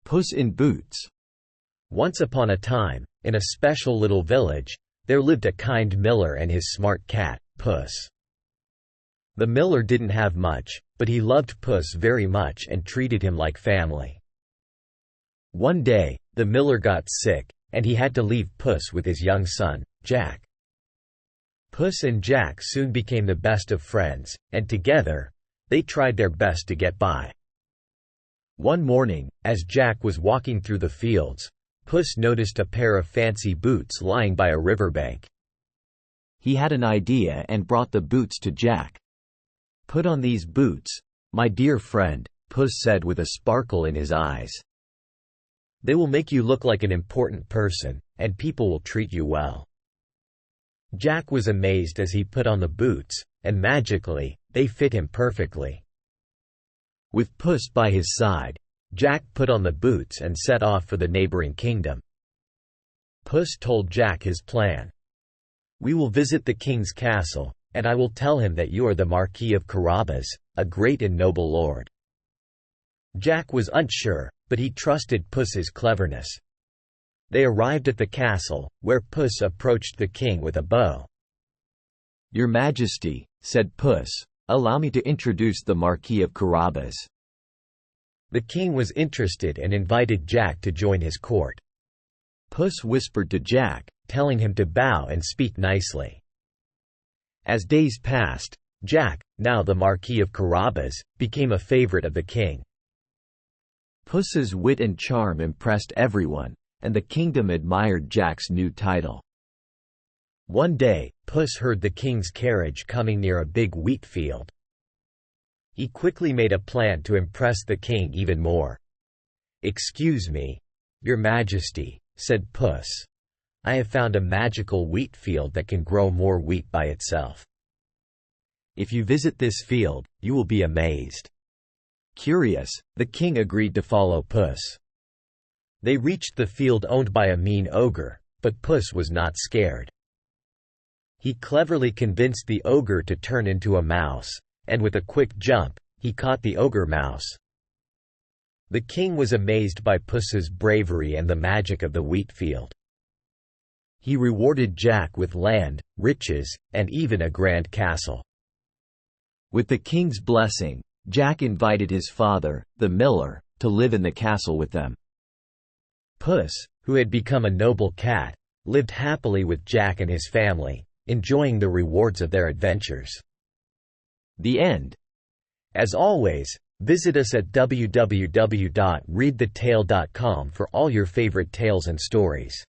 Puss in Boots. Once upon a time, in a special little village, there lived a kind miller and his smart cat, Puss. The miller didn't have much, but he loved Puss very much and treated him like family. One day, the miller got sick, and he had to leave Puss with his young son, Jack. Puss and Jack soon became the best of friends, and together, they tried their best to get by. One morning, as Jack was walking through the fields, Puss noticed a pair of fancy boots lying by a riverbank. He had an idea and brought the boots to Jack. "Put on these boots, my dear friend," Puss said with a sparkle in his eyes. "They will make you look like an important person, and people will treat you well." Jack was amazed as he put on the boots, and magically, they fit him perfectly. With Puss by his side, Jack put on the boots and set off for the neighboring kingdom. Puss told Jack his plan. "We will visit the king's castle, and I will tell him that you are the Marquis of Carabas, a great and noble lord." Jack was unsure, but he trusted Puss's cleverness. They arrived at the castle, where Puss approached the king with a bow. "Your Majesty," said Puss, "allow me to introduce the Marquis of Carabas." The king was interested and invited Jack to join his court. Puss whispered to Jack, telling him to bow and speak nicely. As days passed, Jack, now the Marquis of Carabas, became a favorite of the king. Puss's wit and charm impressed everyone, and the kingdom admired Jack's new title. One day, Puss heard the king's carriage coming near a big wheat field. He quickly made a plan to impress the king even more. "Excuse me, Your Majesty," said Puss. "I have found a magical wheat field that can grow more wheat by itself. If you visit this field, you will be amazed." Curious, the king agreed to follow Puss. They reached the field owned by a mean ogre, but Puss was not scared. He cleverly convinced the ogre to turn into a mouse, and with a quick jump, he caught the ogre mouse. The king was amazed by Puss's bravery and the magic of the wheat field. He rewarded Jack with land, riches, and even a grand castle. With the king's blessing, Jack invited his father, the miller, to live in the castle with them. Puss, who had become a noble cat, lived happily with Jack and his family, enjoying the rewards of their adventures. The end. As always, visit us at www.readthetale.com for all your favorite tales and stories.